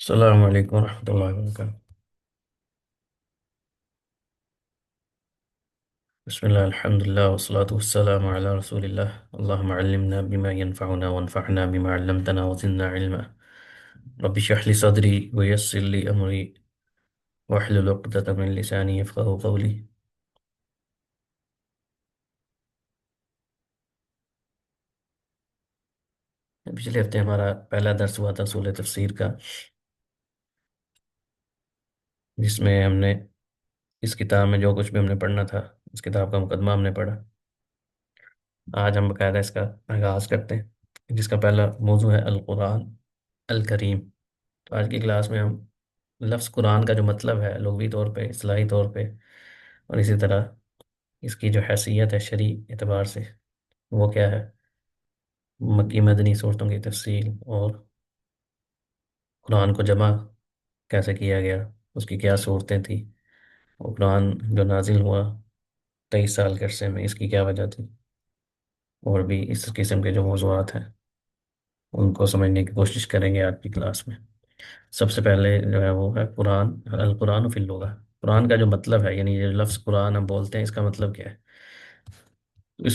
السلام علیکم ورحمۃ اللہ وبرکاتہ۔ بسم اللہ الحمد للہ والصلاة والسلام علی رسول اللہ۔ اللہم علمنا بما ينفعنا وانفعنا بما علمتنا وزدنا علما۔ رب اشرح لي صدری ویسر لي امری واحلل عقدۃ من لسانی یفقہوا قولی۔ پچھلے ہفتے ہمارا پہلا درس ہوا تھا اصول تفسیر کا، جس میں ہم نے اس کتاب میں جو کچھ بھی ہم نے پڑھنا تھا، اس کتاب کا مقدمہ ہم نے پڑھا۔ آج ہم باقاعدہ اس کا آغاز کرتے ہیں، جس کا پہلا موضوع ہے القرآن الکریم۔ تو آج کی کلاس میں ہم لفظ قرآن کا جو مطلب ہے لغوی طور پہ، اصطلاحی طور پہ، اور اسی طرح اس کی جو حیثیت ہے شرعی اعتبار سے، وہ کیا ہے، مکی مدنی صورتوں کی تفصیل، اور قرآن کو جمع کیسے کیا گیا، اس کی کیا صورتیں تھیں، اور قرآن جو نازل ہوا 23 سال کے عرصے میں، اس کی کیا وجہ تھی، اور بھی اس قسم کے جو موضوعات ہیں ان کو سمجھنے کی کوشش کریں گے آج کی کلاس میں۔ سب سے پہلے جو ہے وہ ہے قرآن، القرآن فی اللغہ۔ قرآن کا جو مطلب ہے، یعنی یہ لفظ قرآن ہم بولتے ہیں، اس کا مطلب کیا ہے؟ تو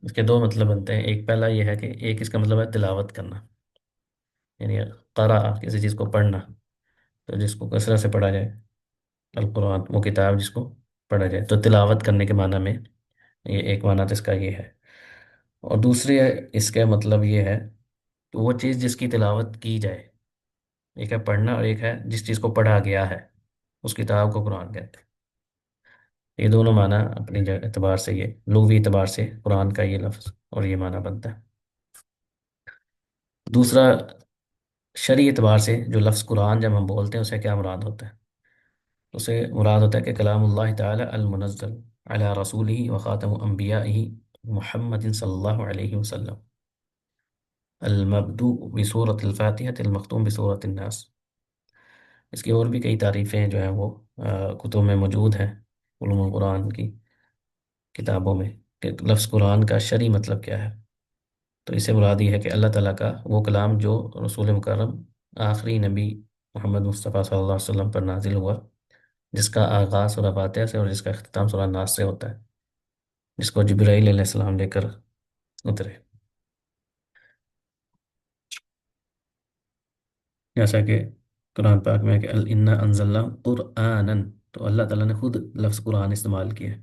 اس کے دو مطلب بنتے ہیں۔ ایک پہلا یہ ہے کہ ایک اس کا مطلب ہے تلاوت کرنا، یعنی قرأ کسی چیز کو پڑھنا، تو جس کو کثرت سے پڑھا جائے، القرآن وہ کتاب جس کو پڑھا جائے، تو تلاوت کرنے کے معنی میں یہ ایک معنی تو اس کا یہ ہے۔ اور دوسرے اس کا مطلب یہ ہے کہ وہ چیز جس کی تلاوت کی جائے، ایک ہے پڑھنا اور ایک ہے جس چیز کو پڑھا گیا ہے، اس کتاب کو قرآن کہتے ہیں۔ یہ دونوں معنی اپنی اعتبار سے، یہ لغوی اعتبار سے قرآن کا یہ لفظ اور یہ معنی بنتا ہے۔ دوسرا، شرعی اعتبار سے جو لفظ قرآن جب ہم بولتے ہیں اسے کیا مراد ہوتا ہے؟ اسے مراد ہوتا ہے کہ کلام اللہ تعالی المنزل علی رسولہ وخاتم انبیائہ محمد صلی اللہ علیہ وسلم، المبدوء بسورة الفاتحة المختوم بسورة الناس۔ اس کی اور بھی کئی تعریفیں جو ہیں وہ کتب میں موجود ہیں، علوم القرآن کی کتابوں میں، کہ لفظ قرآن کا شرعی مطلب کیا ہے۔ تو اسے مراد یہ ہے کہ اللہ تعالیٰ کا وہ کلام جو رسول مکرم آخری نبی محمد مصطفیٰ صلی اللہ علیہ وسلم پر نازل ہوا، جس کا آغاز سورہ فاتحہ سے اور جس کا اختتام سورہ ناس سے ہوتا ہے، جس کو جبرائیل علیہ السلام لے کر اترے۔ جیسا کہ قرآن پاک میں ہے کہ اِنَّا أَنزَلْنَاهُ قُرْآنًا، تو اللہ تعالیٰ نے خود لفظ قرآن استعمال کیا ہے۔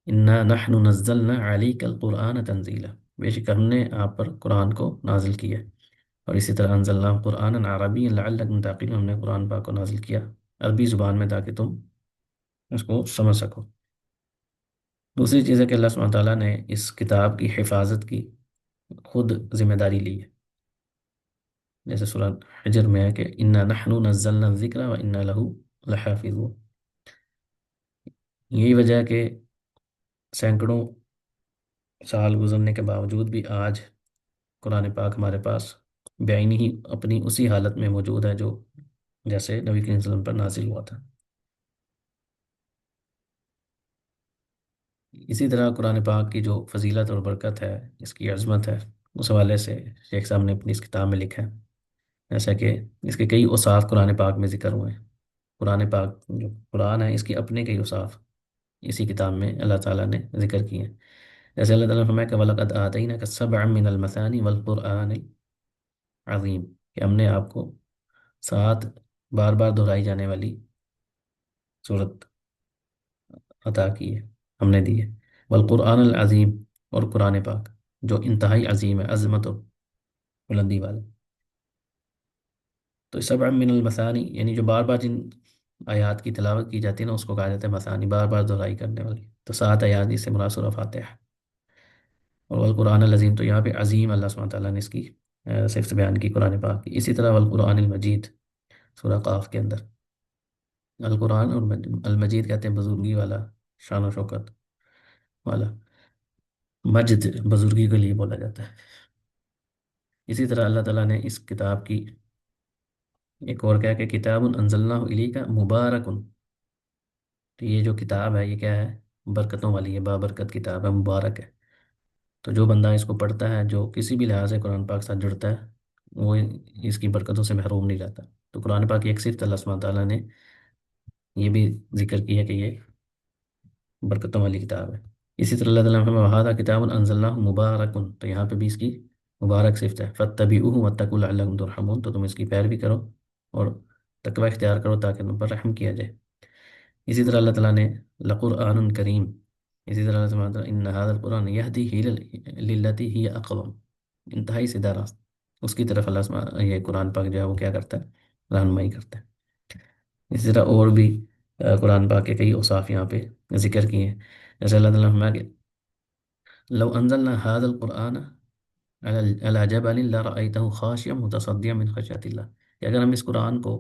اِنَّا نَحْنُ نَزَّلْنَا عَلَيْكَ الْقُرْآنَ تَنزِيلًا، بے شک ہم نے آپ پر قرآن کو نازل کیا ہے۔ اور اسی طرح انزلناہ قرآن عربی لعلکم تعقلون، ہم نے قرآن پاک کو نازل کیا عربی زبان میں تاکہ تم اس کو سمجھ سکو۔ دوسری چیز ہے کہ اللہ سبحانہ تعالیٰ نے اس کتاب کی حفاظت کی خود ذمہ داری لی ہے، جیسے سورہ حجر میں ہے کہ انا نحن نزلنا الذکر و انا لہ لحافظون۔ یہی وجہ ہے کہ سینکڑوں سال گزرنے کے باوجود بھی آج قرآن پاک ہمارے پاس بعینی ہی اپنی اسی حالت میں موجود ہے جو جیسے نبی کریم صلی اللہ علیہ وسلم پر نازل ہوا تھا۔ اسی طرح قرآن پاک کی جو فضیلت اور برکت ہے، اس کی عظمت ہے، اس حوالے سے شیخ صاحب نے اپنی اس کتاب میں لکھا ہے، جیسا کہ اس کے کئی اوصاف قرآن پاک میں ذکر ہوئے ہیں۔ قرآن پاک جو قرآن ہے، اس کی اپنے کئی اوصاف اسی کتاب میں اللہ تعالیٰ نے ذکر کیے ہیں۔ جیسے اللہ تعالیٰ نے فرمایا کہ وَلَقَدْ آتَيْنَاكَ سَبْعًا مِّنَ الْمَثَانِي وَالْقُرْآنِ الْعَظِيمِ، کہ ہم نے آپ کو 7 بار بار دہرائی جانے والی صورت عطا کی ہے، ہم نے دی ہے۔ والقرآن العظیم، اور قرآن پاک جو انتہائی عظیم ہے، عظمت و بلندی والا۔ تو سبع من المثانی، یعنی جو بار بار جن آیات کی تلاوت کی جاتی ہے نا، اس کو کہا جاتا ہے مثانی، بار بار دہرائی کرنے والی۔ تو 7 آیات جس سے مراد سورہ فاتحہ، اور والقرآن العظیم، تو یہاں پہ عظیم اللہ سبحانہ تعالیٰ نے اس کی صفت بیان کی قرآن پاک کی۔ اسی طرح والقرآن المجید سورہ قاف کے اندر، القرآن اور المجید کہتے ہیں بزرگی والا، شان و شوکت والا، مجد بزرگی کے لیے بولا جاتا ہے۔ اسی طرح اللہ تعالیٰ نے اس کتاب کی ایک اور کہا کہ کتاب انزلناہ الیک مبارک، تو یہ جو کتاب ہے یہ کیا ہے؟ برکتوں والی ہے، بابرکت کتاب ہے، مبارک ہے۔ تو جو بندہ اس کو پڑھتا ہے، جو کسی بھی لحاظ سے قرآن پاک ساتھ جڑتا ہے، وہ اس کی برکتوں سے محروم نہیں رہتا۔ تو قرآن پاک کی ایک صرف اللہ سبحانہ تعالیٰ نے یہ بھی ذکر کیا کہ یہ برکتوں والی کتاب ہے۔ اسی طرح اللہ تعالیٰ نے فرمایا وَهَذَا كِتَابٌ أَنزَلْنَاهُ مُبَارَكٌ، تو یہاں پہ بھی اس کی مبارک صفت ہے، فَاتَّبِعُوهُ وَاتَّقُوا لَعَلَّكُمْ تُرْحَمُونَ، تو تم اس کی پیروی کرو اور تقوی اختیار کرو تاکہ تم پر رحم کیا جائے۔ اسی طرح اللہ تعالیٰ نے لقرآن کریم، اسی طرح اللہ تعالیٰ ان هذا القرآن يهدي للتي هي اقوم، انتہائی سیدھا راستہ اس کی طرف اللہ یہ قرآن پاک جو ہے وہ کیا کرتا ہے، رہنمائی کرتا ہے۔ اسی طرح اور بھی قرآن پاک کے کئی اوصاف یہاں پہ ذکر کیے ہیں، جیسے اللہ تعالیٰ نے فرمایا کہ لو انزلنا هذا القرآن على جبل لرأيته خاشعا متصدعا من خشية الله، کہ اگر ہم اس قرآن کو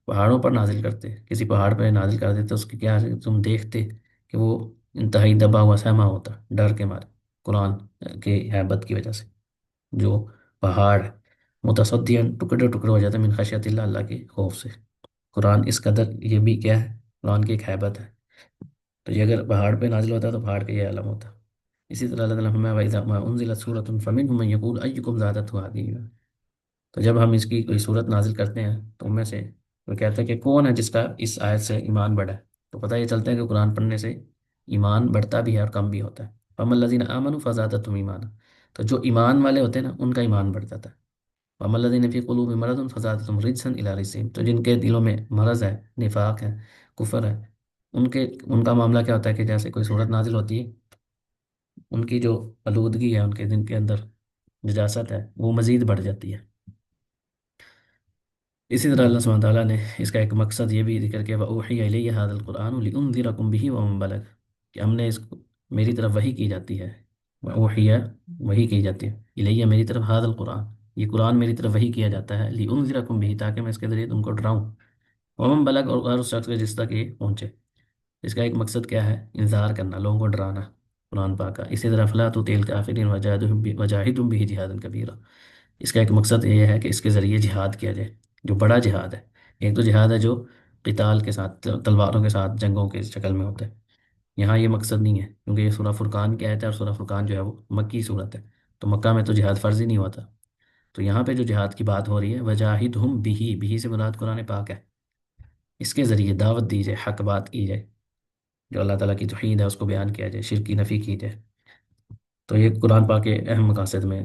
پہاڑوں پر نازل کرتے، کسی پہاڑ پہ نازل کر دیتے، اس کی کیا تم دیکھتے کہ وہ انتہائی دبا ہوا سہما ہوتا ڈر کے مارے، قرآن کے ہیبت کی وجہ سے، جو پہاڑ متصدعا ٹکڑے ٹکڑے ہو جاتے ہیں من خشیت اللہ، اللہ کے خوف سے۔ قرآن اس قدر یہ بھی کیا ہے، قرآن کی ایک ہیبت ہے، تو یہ اگر پہاڑ پہ نازل ہوتا ہے تو پہاڑ کا یہ عالم ہوتا۔ اسی طرح اللہ تعالیٰ نے فرمایا وَإِذَا مَا أُنزِلَتْ سُورَةٌ فَمِنْهُم مَّن يَقُولُ أَيُّكُمْ زَادَتْهُ هَٰذِهِ، تو جب ہم اس کی کوئی صورت نازل کرتے ہیں تو ان میں سے وہ کہتا ہے کہ کون ہے جس کا اس آیت سے ایمان بڑھا ہے، تو پتہ یہ چلتا ہے کہ قرآن پڑھنے سے ایمان بڑھتا بھی ہے اور کم بھی ہوتا ہے۔ فَأَمَّا الَّذِينَ آمَنُوا فَزَادَتْهُمْ إِيمَانًا، تو جو ایمان والے ہوتے ہیں نا ان کا ایمان بڑھ جاتا ہے۔ وَأَمَّا الَّذِينَ فِي قُلُوبِهِم مَرَضٌ فَزَادَتْهُمْ رِجْسًا إِلَىٰ رِجْسِهِمْ، تو جن کے دلوں میں مرض ہے، نفاق ہے، کفر ہے، ان کا معاملہ کیا ہوتا ہے کہ جیسے کوئی صورت نازل ہوتی ہے، ان کی جو آلودگی ہے ان کے دن کے اندر، نجاست ہے، وہ مزید بڑھ جاتی ہے۔ اسی طرح اللہ سبحانہ تعالیٰ نے اس کا ایک مقصد یہ بھی ذکر کیا وَأُوحِيَ إِلَيَّ هَٰذَا الْقُرْآنُ لِأُنذِرَكُم بِهِ وَمَن بَلَغَ، کہ ہم نے اس کو میری طرف وحی کی جاتی ہے، وحی وحی کی جاتی ہے الیہ میری طرف هذا القرآن، یہ قرآن میری طرف وحی کیا جاتا ہے لِأُنذِرَكُم بِهِ، تاکہ میں اس کے ذریعے تم کو ڈراؤں، ومن بلغ، اور ہر اس شخص کے جس تک یہ پہنچے۔ اس کا ایک مقصد کیا ہے، انذار کرنا، لوگوں کو ڈرانا قرآن پاک کا۔ اسی طرح فلا تطیع الکافرین وجاہدہم بہ جہادا کبیرا، اس کا ایک مقصد یہ ہے کہ اس کے ذریعے جہاد کیا جائے، جو بڑا جہاد ہے۔ ایک تو جہاد ہے جو قتال کے ساتھ، تلواروں کے ساتھ، جنگوں کے شکل میں ہوتا ہے، یہاں یہ مقصد نہیں ہے کیونکہ یہ سورہ فرقان کی آیت ہے، اور سورہ فرقان جو ہے وہ مکی صورت ہے، تو مکہ میں تو جہاد فرض ہی نہیں ہوتا۔ تو یہاں پہ جو جہاد کی بات ہو رہی ہے وجاہدہم بہ، بہ سے مراد قرآن پاک ہے، اس کے ذریعے دعوت دی جائے، حق بات کی جائے، جو اللہ تعالیٰ کی توحید ہے اس کو بیان کیا جائے، شرک کی نفی کی جائے، تو یہ قرآن پاک کے اہم مقاصد میں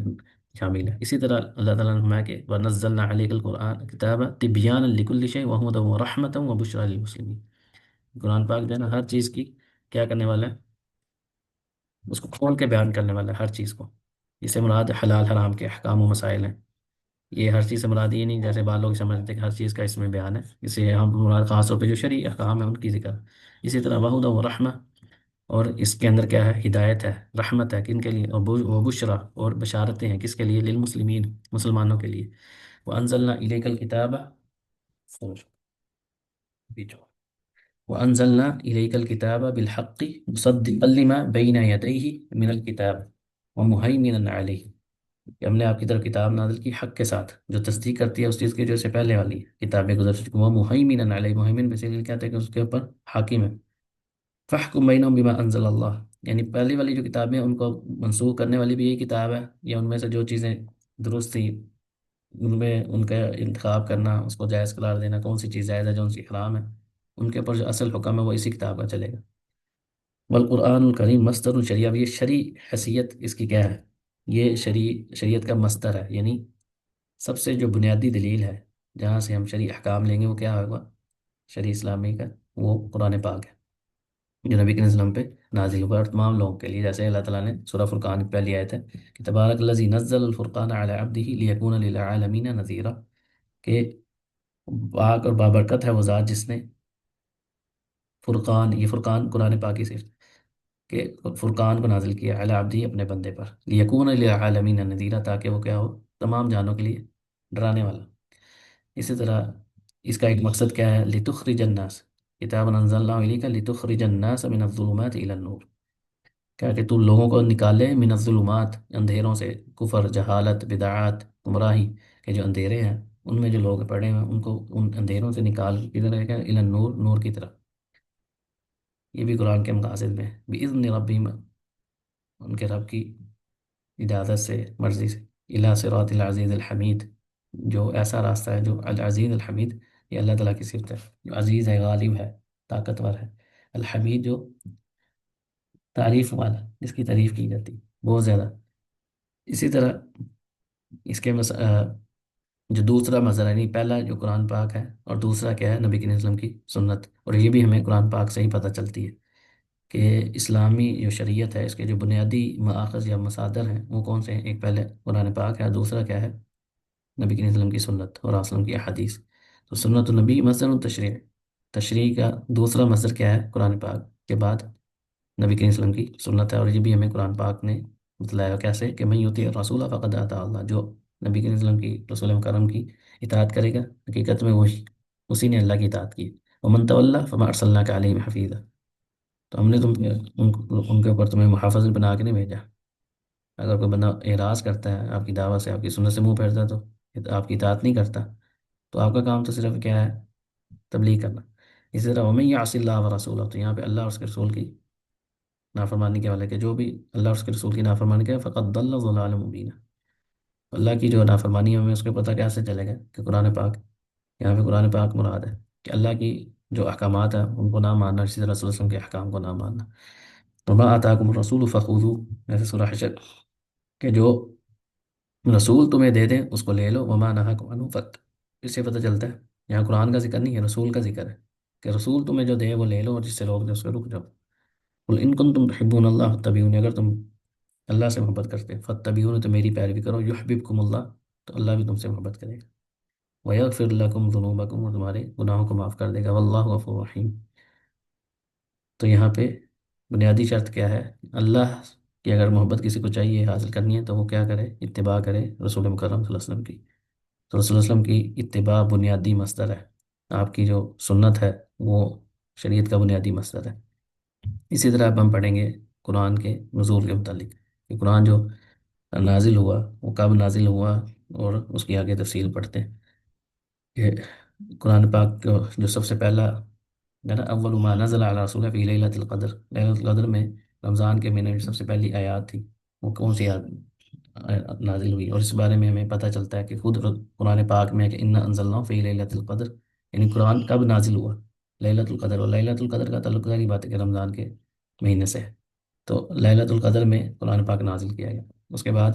شامل ہے۔ اسی طرح اللہ تعالیٰ نے فرمایا کہ وَنَزَّلْنَا عَلَيْكَ الْقُرْآنَ كِتَابًا تِبْيَانًا لِكُلِّ شَيْءٍ وَهُدًى وَرَحْمَةً وَبُشْرَىٰ لِلْمُسْلِمِينَ، قرآن پاک جو ہے نا ہر چیز کی کیا کرنے والا ہے، اس کو کھول کے بیان کرنے والا ہے ہر چیز کو۔ اس سے مراد حلال حرام کے احکام و مسائل ہیں، یہ ہر چیز سے مراد یہ نہیں جیسے بعض لوگ سمجھتے ہیں کہ ہر چیز کا اس میں بیان ہے، اس سے ہم مراد خاص طور پہ جو شرعی احکام ہیں ان کی ذکر۔ اسی طرح وَهُدًى وَرَحْمَةً، اور اس کے اندر کیا ہے، ہدایت ہے، رحمت ہے، کن کے لیے، اور بشرا، اور بشارتیں ہیں کس کے لیے، للمسلمین، مسلمانوں کے لیے۔ وَأَنزَلْنَا إِلَيْكَ الْكِتَابَ، وَأَنزَلْنَا إِلَيْكَ الْكِتَابَ بِالْحَقِّ مُصَدِّقًا لِمَا بَيْنَ يَدَيْهِ مِنَ الْكِتَابِ وَمُهَيْمِنًا عَلَيْهِ، کہ ہم نے آپ کی طرف کتاب نازل کی حق کے ساتھ، جو تصدیق کرتی ہے اس چیز کی جو اس سے پہلے والی ہے، کتابیں گزر چکی، وَمُهَيْمِنًا عَلَيْهِ، مہیمن بیسیکلی کہتے ہیں کہ اس کے اوپر حاکم ہے۔ فَاحْكُم بَيْنَهُم بِمَا أَنزَلَ اللَّهُ، یعنی پہلی والی جو کتابیں ہیں ان کو منسوخ کرنے والی بھی یہی کتاب ہے، یا ان میں سے جو چیزیں درست تھی ان میں ان کا انتخاب کرنا، اس کو جائز قرار دینا، کون سی چیز جائز ہے، کون سی حرام ہے، ان کے اوپر جو اصل حکم ہے وہ اسی کتاب کا چلے گا۔ والقرآن الکریم مصدر شریعہ، یہ شرعی حیثیت اس کی کیا ہے، یہ شریعت کا مصدر ہے، یعنی سب سے جو بنیادی دلیل ہے جہاں سے ہم شرعی احکام لیں گے وہ کیا ہوگا، شرعی اسلامی کا وہ قرآن پاک ہے، جو نبی کے وسلم پہ نازل ہوا اور تمام لوگوں کے لیے، جیسے اللہ تعالیٰ نے سورہ فرقان کی پہلی آیت ہے کہ تبارک الذی نزل الفرقان علی عبدہ لیکون للعالمین نذیرا، کہ پاک اور بابرکت ہے وہ ذات جس نے فرقان، یہ فرقان قرآن پاک کی صرف، کہ فرقان کو نازل کیا علی عبدہ، اپنے بندے پر، لیکون للعالمین نذیرا، تاکہ وہ کیا ہو، تمام جانوں کے لیے ڈرانے والا۔ اسی طرح اس کا ایک مقصد کیا ہے، لتخرج الناس، کتاب انزلناہ الیک لتخرج الناس من الظلمات الی النور، کیا کہ تو لوگوں کو نکالے من الظلمات، اندھیروں سے، کفر، جہالت، بدعات، گمراہی کے جو اندھیرے ہیں ان میں جو لوگ پڑے ہیں ان کو ان اندھیروں سے نکال کدھر ہے، الی النور، نور کی طرف۔ یہ بھی قرآن کے مقاصد میں باذن ربہم، ان کے رب کی اجازت سے، مرضی سے، الی صراط العزیز الحمید، جو ایسا راستہ ہے جو العزیز الحمید، یہ اللہ تعالیٰ کی صفت ہے، جو عزیز ہے، غالب ہے، طاقتور ہے، الحمید جو تعریف والا، جس کی تعریف کی جاتی ہے بہت زیادہ. اسی طرح اس کے جو دوسرا مظہر ہے، نہیں پہلا جو قرآن پاک ہے، اور دوسرا کیا ہے، نبی کریم صلی اللہ علیہ وسلم کی سنت. اور یہ بھی ہمیں قرآن پاک سے ہی پتہ چلتی ہے کہ اسلامی جو شریعت ہے، اس کے جو بنیادی مآخذ یا مصادر ہیں وہ کون سے ہیں. ایک پہلے قرآن پاک ہے، اور دوسرا کیا ہے، نبی کریم صلی اللہ علیہ وسلم کی سنت اور آپ صلی اللہ علیہ وسلم کی احادیث. تو سنت النبی مصدر التشریع، تشریع کا دوسرا مصدر کیا ہے، قرآن پاک کے بعد نبی کریم صلی اللہ علیہ وسلم کی سنت ہے. اور یہ بھی ہمیں قرآن پاک نے بتلایا کیسے کہ من یطیع الرسول فقد اطاع اللہ، جو نبی کریم صلی اللہ علیہ وسلم کی، رسول مکرم کی اطاعت کرے گا، حقیقت میں وہی اسی نے اللہ کی اطاعت کی. ومن تولی فما ارسلناک علیہم حفیظا، تو ہم نے ان کے اوپر تمہیں محافظ بنا کے نہیں بھیجا. اگر کوئی بندہ اعراض کرتا ہے آپ کی دعوت سے، آپ کی سنت سے منہ پھیرتا ہے، تو آپ کی اطاعت نہیں کرتا، تو آپ کا کام تو صرف کیا ہے، تبلیغ کرنا. اسی طرح ومن یعص اللہ ورسولہ، تو یہاں پہ اللہ اور اس کے رسول کی نافرمانی کے والے کہ جو بھی اللہ اور اس کے رسول کی نافرمانی کرے فقط ضل ضلالا مبینا. اللہ کی جو نافرمانی ہے ہمیں اس کے پتہ کیسے چلے گا کہ قرآن پاک، یہاں پہ قرآن پاک مراد ہے کہ اللہ کی جو احکامات ہیں ان کو نہ ماننا، اسی طرح رسول اللہ صلی اللہ علیہ وسلم کے احکام کو نہ ماننا. وما آتاکم الرسول فخذوه، جیسے سورہ حشر، کہ جو رسول تمہیں دے دیں اس کو لے لو. وما نہاکم عنہ فانتہوا، اس سے پتہ چلتا ہے یہاں قرآن کا ذکر نہیں ہے، رسول کا ذکر ہے کہ رسول تمہیں جو دے وہ لے لو، اور جس سے روک دے اس سے رک جاؤ. قل ان کنتم تحبون اللہ فاتبعونی، اگر تم اللہ سے محبت کرتے ہیں، فاتبعونی تو میری پیروی کرو، یحببکم اللہ، تو اللہ بھی تم سے محبت کرے گا. ویغفر لکم ذنوبکم، اور تمہارے گناہوں کو معاف کر دے گا. واللہ غفور رحیم. تو یہاں پہ بنیادی شرط کیا ہے، اللہ کی اگر محبت کسی کو چاہیے حاصل کرنی ہے تو وہ کیا کرے، اتباع کرے رسول مکرم صلی اللہ علیہ وسلم کی. تو رسول اللہ علیہ وسلم کی اتباع بنیادی مصدر ہے، آپ کی جو سنت ہے وہ شریعت کا بنیادی مصدر ہے. اسی طرح اب ہم پڑھیں گے قرآن کے نزول کے متعلق، کہ قرآن جو نازل ہوا وہ کب نازل ہوا، اور اس کی آگے تفصیل پڑھتے ہیں. کہ قرآن پاک کو جو سب سے پہلا ہے نا، اول ما نزل علی رسول فی لیلۃ القدر، لیلۃ القدر میں رمضان کے مہینے میں سب سے پہلی آیات تھی، وہ کون سی آیات نازل ہوئی. اور اس بارے میں ہمیں پتہ چلتا ہے کہ خود قرآن پاک میں ہے کہ انا انزلناہ فی لیلۃ القدر، یعنی قرآن کب نازل ہوا، لیلۃ القدر. اور لیلۃ القدر کا تعلق ظاہری بات ہے کہ رمضان کے مہینے سے ہے، تو لیلۃ القدر میں قرآن پاک نازل کیا گیا. اس کے بعد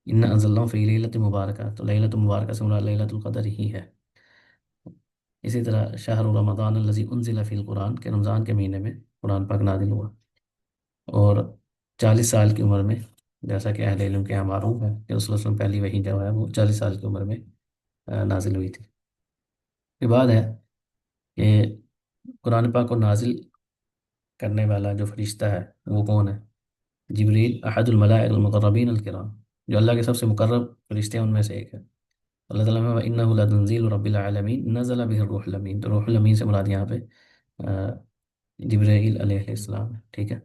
انا انزلناہ فی لیلۃ مبارکہ، تو لیلۃ مبارکہ سے مراد لیلۃ القدر ہی ہے. اسی طرح شہر رمضان الذی انزل فی القرآن، کے رمضان کے مہینے میں قرآن پاک نازل ہوا. اور 40 سال کی عمر میں، جیسا کہ اہل علم کے یہاں معروف ہے کہ رسول اللہ صلی اللہ علیہ وسلم پہلی وحی جو ہے وہ 40 سال کی عمر میں نازل ہوئی تھی. یہ بات ہے کہ قرآن پاک کو نازل کرنے والا جو فرشتہ ہے وہ کون ہے، جبریل، احد الملائکۃ المقربین الکرام، جو اللہ کے سب سے مقرب فرشتے ہیں ان میں سے ایک ہے. اللہ تعالیٰ میں وَإِنَّهُ لَتَنزِيلُ رَبِّ الْعَالَمِينَ نَزَلَ بِهِ الرُّوحُ الْأَمِينُ، تو روح الامین سے مراد یہاں پہ جبرائیل علیہ السلام ہے. ٹھیک ہے،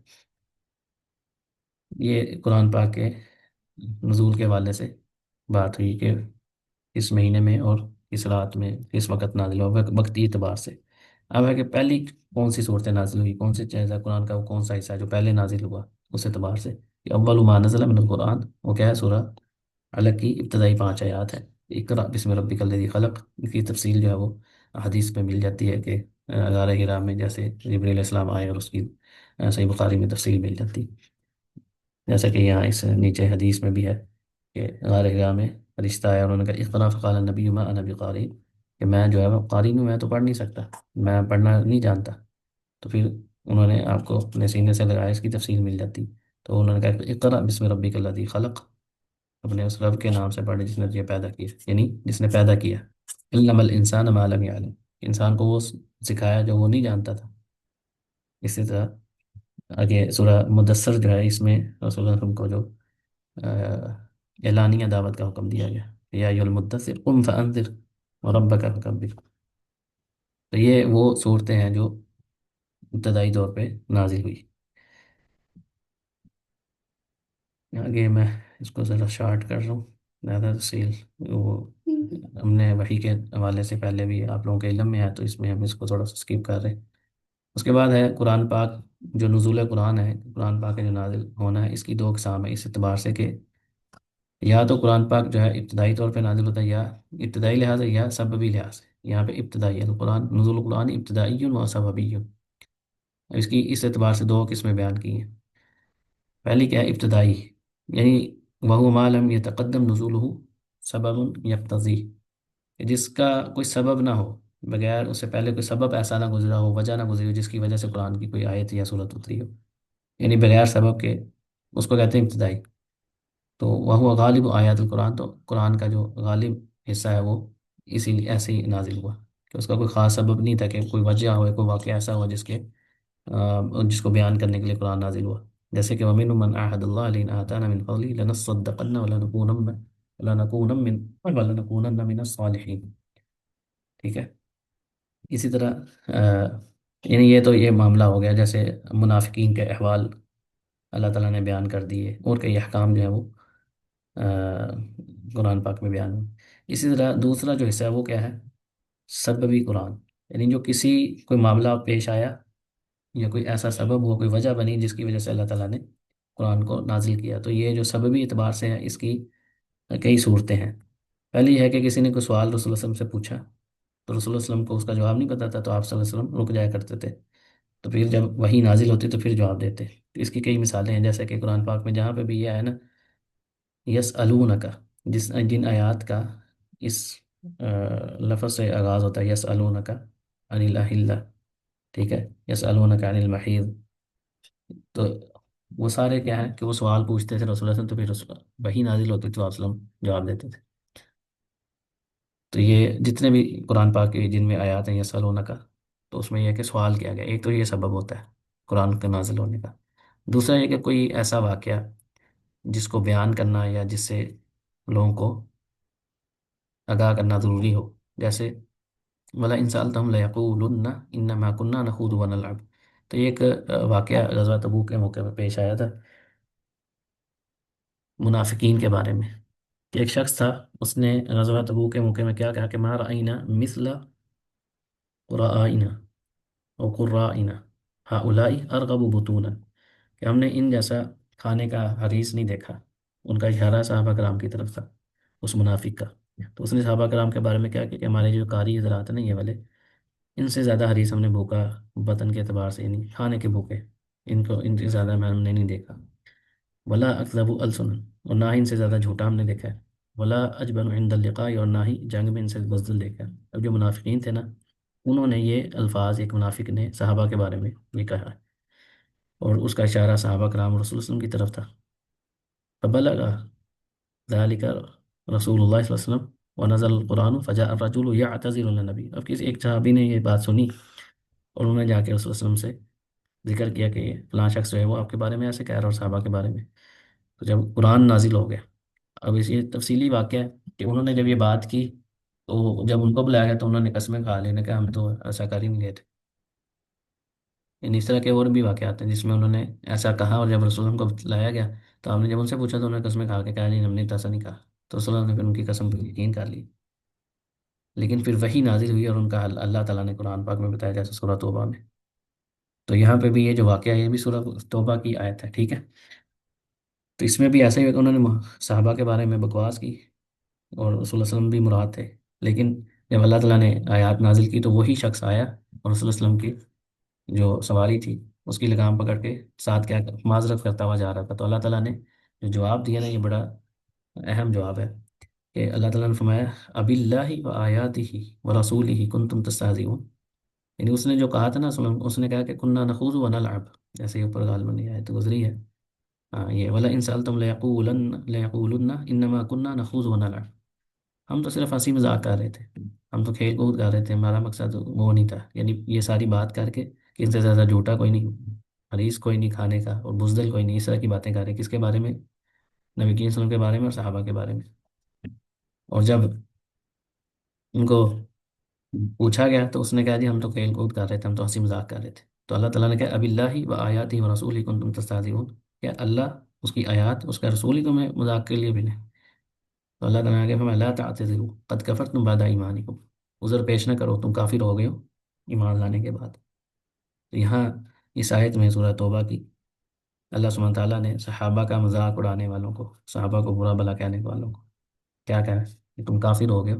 یہ قرآن پاک کے نزول کے حوالے سے بات ہوئی کہ کس مہینے میں اور کس رات میں کس وقت نازل ہوا وقتی اعتبار سے. اب ہے کہ پہلی کون سی صورت نازل ہوئی، کون سے چیز ہے قرآن کا، وہ کون سا حصہ ہے جو پہلے نازل ہوا، اس اعتبار سے کہ اول ما نزل من القرآن، وہ کیا ہے، سورہ علق کی ابتدائی 5 آیات ہیں. اقرأ بسم ربک الذی خلق، اس کی تفصیل جو ہے وہ حدیث میں مل جاتی ہے کہ غار حرا میں جیسے جبریل علیہ السلام آئے، اور اس کی صحیح بخاری میں تفصیل مل جاتی ہے. جیسا کہ یہاں اس نیچے حدیث میں بھی ہے کہ غار حرا میں فرشتہ آیا اور انہوں نے کہا اقرأ، فقال النبی ما انا بقارئ، کہ میں جو ہے وہ قاری ہوں، میں تو پڑھ نہیں سکتا، میں پڑھنا نہیں جانتا. تو پھر انہوں نے آپ کو اپنے سینے سے لگایا، اس کی تفصیل مل جاتی. تو انہوں نے کہا کہ اقرأ بسم ربک الذی خلق، اپنے اس رب کے نام سے پڑھے جس نے تجھے پیدا کیا، یعنی جس نے پیدا کیا. علم الانسان ما لم یعلم، انسان کو وہ سکھایا جو وہ نہیں جانتا تھا. اسی طرح آگے سورہ مدثر جو ہے، اس میں رسول اللہ صلی اللہ علیہ وسلم کو جو اعلانیہ دعوت کا حکم دیا گیا، یا ایھا المدثر قم فانذر وربک فکبر. تو یہ وہ صورتیں ہیں جو ابتدائی طور پہ نازل ہوئی. آگے میں اس کو ذرا شارٹ کر رہا ہوں، زیادہ تفصیل وہ ہم نے وحی کے حوالے سے پہلے بھی آپ لوگوں کے علم میں ہے، تو اس میں ہم اس کو تھوڑا سا اسکپ کر رہے ہیں. اس کے بعد ہے قرآن پاک، جو نزول قرآن ہے، قرآن پاک کا جو نازل ہونا ہے، اس کی 2 اقسام ہے اس اعتبار سے کہ یا تو قرآن پاک جو ہے ابتدائی طور پہ نازل ہوتا ہے، یا ابتدائی لحاظ ہے یا سببی لحاظ سے، یہاں پہ ابتدائی ہے تو قرآن، نزول القرآن ابتدائی و سببی، اس کی اس اعتبار سے دو قسمیں بیان کی ہیں۔ پہلی کیا ہے؟ ابتدائی، یعنی وہ ما لم یتقدم نزولہ سبب یقتضی، جس کا کوئی سبب نہ ہو، بغیر اس سے پہلے کوئی سبب ایسا نہ گزرا ہو، وجہ نہ گزری ہو جس کی وجہ سے قرآن کی کوئی آیت یا صورت اتری ہو، یعنی بغیر سبب کے، اس کو کہتے ہیں ابتدائی۔ تو وہ غالب آیات القرآن، تو قرآن کا جو غالب حصہ ہے وہ اسی لیے ایسے ہی نازل ہوا کہ اس کا کوئی خاص سبب نہیں تھا، کہ کوئی وجہ ہو، کوئی واقعہ ایسا ہوا جس کو بیان کرنے کے لیے قرآن نازل ہوا۔ جیسے کہ وَمِنْهُمْ مَنْ عَاهَدَ اللَّهَ لَئِنْ آتَانَا مِنْ فَضْلِهِ لَنَصَّدَّقَنَّ وَلَنَكُونَنَّ مِنَ الصَّالِحِينَ۔ ٹھیک ہے، اسی طرح یعنی یہ تو یہ معاملہ ہو گیا جیسے منافقین کے احوال اللہ تعالیٰ نے بیان کر دیے، اور کئی احکام جو ہیں وہ آ، قرآن پاک میں بیان ہوئے۔ اسی طرح دوسرا جو حصہ ہے وہ کیا ہے؟ سببی قرآن، یعنی جو کسی کوئی معاملہ پیش آیا، یا کوئی ایسا سبب ہوا، کوئی وجہ بنی جس کی وجہ سے اللہ تعالیٰ نے قرآن کو نازل کیا، تو یہ جو سببی اعتبار سے ہے اس کی کئی صورتیں ہیں۔ پہلی یہ ہے کہ کسی نے کوئی سوال رسول اللہ صلی اللہ علیہ وسلم سے پوچھا، تو رسول اللہ صلی اللہ علیہ وسلم کو اس کا جواب نہیں پتا تھا، تو آپ صلی اللہ علیہ وسلم رک جایا کرتے تھے، تو پھر جب وہی نازل ہوتی تو پھر جواب دیتے۔ تو اس کی کئی مثالیں ہیں، جیسے کہ قرآن پاک میں جہاں پہ بھی یہ ہے نا، یس کا، جن آیات کا اس لفظ سے آغاز ہوتا ہے، یس کا عن الأحلہ، ٹھیک ہے، یس کا عن المحیض، تو وہ سارے کیا ہے کہ وہ سوال پوچھتے تھے رسول اللہ صلی اللہ علیہ وسلم، تو پھر وہی نازل ہوتی تو آپ صلی اللہ علیہ وسلم جواب دیتے تھے۔ تو یہ جتنے بھی قرآن پاک کے جن میں آیات ہیں یسألونک کا، تو اس میں یہ ہے کہ سوال کیا گیا، ایک تو یہ سبب ہوتا ہے قرآن کے نازل ہونے کا، دوسرا یہ کہ کوئی ایسا واقعہ جس کو بیان کرنا یا جس سے لوگوں کو آگاہ کرنا ضروری ہو، جیسے ولا ان سألتهم ليقولن انما كنا نخوض ونلعب، تو یہ ایک واقعہ غزوہ تبوک کے موقع پہ پیش آیا تھا منافقین کے بارے میں، کہ ایک شخص تھا، اس نے غزوہ تبوک کے موقع میں کیا کہا کہ ما رأینا مثل قرائنا او قرائنا ہؤلاء ارغب بطونا، کہ ہم نے ان جیسا کھانے کا حریص نہیں دیکھا۔ ان کا اشارہ صحابہ کرام کی طرف تھا، اس منافق کا۔ تو اس نے صحابہ کرام کے بارے میں کیا کہ ہمارے جو قاری حضرات ہیں نا یہ والے، ان سے زیادہ حریص ہم نے بھوکا بطن کے اعتبار سے، یعنی کھانے کے بھوکے، ان سے زیادہ ہم نے نہیں دیکھا۔ ولا اکذب السن، اور نہ ہی ان سے زیادہ جھوٹا ہم نے دیکھا ہے۔ ولا اجبن عند اللقاء، اور نہ ہی جنگ میں ان سے بزدل دیکھا ہے۔ اب جو منافقین تھے نا، انہوں نے یہ الفاظ، ایک منافق نے صحابہ کے بارے میں یہ کہا، اور اس کا اشارہ صحابہ کرام اور رسول اللہ صلی اللہ علیہ وسلم کی طرف تھا۔ فبلغ ذلك رسول اللہ صلی اللہ علیہ وسلم ونزل القرآن فجاء الرجل يعتذر للنبی، اب کسی ایک صحابی نے یہ بات سنی، اور انہوں نے جا کے رسول اللہ صلی اللہ علیہ وسلم سے ذکر کیا کہ فلاں شخص جو ہے وہ آپ کے بارے میں ایسے کہہ رہا ہے، اور صحابہ کے بارے میں۔ تو جب قرآن نازل ہو گیا، اب اس یہ تفصیلی واقعہ ہے کہ انہوں نے جب یہ بات کی، تو جب ان کو بلایا گیا تو انہوں نے قسمیں کھا لی، نے کہا ہم تو ایسا کر ہی نہیں گئے تھے۔ یعنی اس طرح کے اور بھی واقعات ہیں جس میں انہوں نے ایسا کہا، اور جب رسول اللہ کو بتلایا گیا تو ہم نے جب ان سے پوچھا تو انہوں نے قسمیں کھا کے کہا نہیں ہم نے تو ایسا نہیں کہا، تو رسول اللہ نے پھر ان کی قسم پر یقین کر لی۔ لیکن پھر وہی نازل ہوئی، اور ان کا حل اللہ تعالیٰ نے قرآن پاک میں بتایا، جیسے سورہ توبہ میں۔ تو یہاں پہ بھی یہ جو واقعہ ہے یہ بھی سورہ توبہ کی آیت ہے، ٹھیک ہے۔ تو اس میں بھی ایسا ہی ہے کہ انہوں نے صحابہ کے بارے میں بکواس کی، اور رسول اللہ صلی اللہ علیہ وسلم بھی مراد تھے، لیکن جب اللہ تعالیٰ نے آیات نازل کی تو وہی شخص آیا اور رسول اللہ علیہ وسلم کی جو سواری تھی اس کی لگام پکڑ کے ساتھ کیا معذرت کرتا ہوا جا رہا تھا، تو اللہ تعالیٰ نے جو جواب دیا نا، یہ بڑا اہم جواب ہے، کہ اللہ تعالیٰ نے فرمایا اب اللہ و آیاتہ و رسولہ کنتم تستہزئون، یعنی اس نے جو کہا تھا نا، اس نے کہا کہ کننا نخوض و نلعب، جیسے اوپر غالباً یہ آیت گزری ہے، ہاں یہ ولا ان سألتم لیقولن انما کننا نخوض و نلعب، ہم تو صرف ہنسی مذاق کر رہے تھے، ہم تو کھیل کود کر رہے تھے، ہمارا مقصد وہ نہیں تھا، یعنی یہ ساری بات کر کے کہ ان سے زیادہ جھوٹا کوئی نہیں، حریص کوئی نہیں کھانے کا، اور بزدل کوئی نہیں، اس طرح کی باتیں کر رہے، کس کے بارے میں؟ نبی کریم صلی اللہ علیہ وسلم کے بارے میں اور صحابہ کے بارے میں۔ اور جب ان کو پوچھا گیا تو اس نے کہا جی ہم تو کھیل کود کر رہے تھے، ہم تو ہنسی مذاق کر رہے تھے، تو اللہ تعالیٰ نے کہا اب اللہ و آیاتہ و رسولہ کنتم تستہزئون، کہ اللہ، اس کی آیات، اس کا رسول ہی تمہیں مذاق کے لیے بھیجے۔ تو اللہ تعالیٰ نے آگے فرمایا لا تعتذروا قد کفرتم بعد ایمانکم، عذر پیش نہ کرو، تم کافر ہو گئے ہو ایمان لانے کے بعد۔ تو یہاں اس آیت میں سورہ توبہ کی اللہ سبحانہ تعالیٰ نے صحابہ کا مذاق اڑانے والوں کو، صحابہ کو برا بھلا کہنے والوں کو کیا کہا ہے کہ تم کافر ہو گئے ہو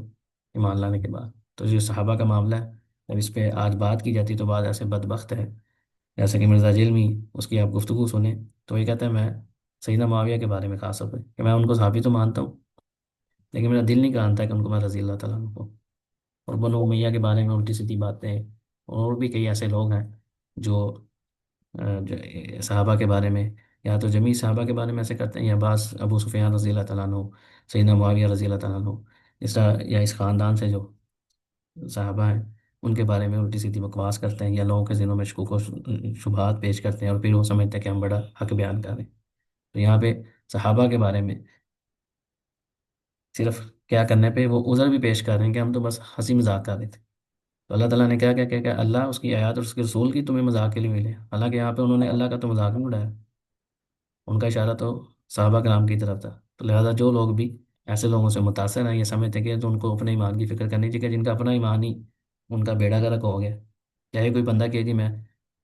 ایمان لانے کے بعد؟ تو یہ صحابہ کا معاملہ ہے، جب اس پہ آج بات کی جاتی تو بعض ایسے بدبخت ہے جیسے کہ مرزا جیلمی، اس کی آپ گفتگو سنیں تو یہ کہتا ہے میں سیدنا معاویہ کے بارے میں خاص طور پہ کہ میں ان کو صحابی تو مانتا ہوں، لیکن میرا دل نہیں کانتا کہ ان کو میں رضی اللہ تعالیٰ عنہ کو، اور بنو امیہ کے بارے میں الٹی سیدھی باتیں، اور بھی کئی ایسے لوگ ہیں جو جو صحابہ کے بارے میں، یا تو جمیع صحابہ کے بارے میں ایسے کرتے ہیں، یا بعض ابو سفیان رضی اللہ تعالیٰ عنہ، سیدنا معاویہ رضی اللہ تعالیٰ عنہ، اس طرح یا اس خاندان سے جو صحابہ ہیں ان کے بارے میں الٹی سیدھی بکواس کرتے ہیں، یا لوگوں کے ذہنوں میں شکوک و شبہات پیش کرتے ہیں، اور پھر وہ سمجھتے ہیں کہ ہم بڑا حق بیان کر رہے ہیں۔ تو یہاں پہ صحابہ کے بارے میں صرف کیا کرنے پہ وہ عذر بھی پیش کر رہے ہیں کہ ہم تو بس ہنسی مذاق کر رہے تھے، تو اللہ تعالیٰ نے کیا کیا کیا کہ اللہ اس کی آیات اور اس کے رسول کی تمہیں مذاق کے لیے ملے، حالانکہ یہاں پہ انہوں نے اللہ کا تو مذاق نہیں اڑایا، ان کا اشارہ تو صحابہ کرام کی طرف تھا۔ تو لہذا جو لوگ بھی ایسے لوگوں سے متاثر ہیں، یہ سمجھتے کہ تو ان کو اپنے ایمان کی فکر کرنی چاہیے کہ جن کا اپنا ایمان ہی ان کا بیڑا غرق ہو گیا، چاہے کوئی بندہ کہ جی میں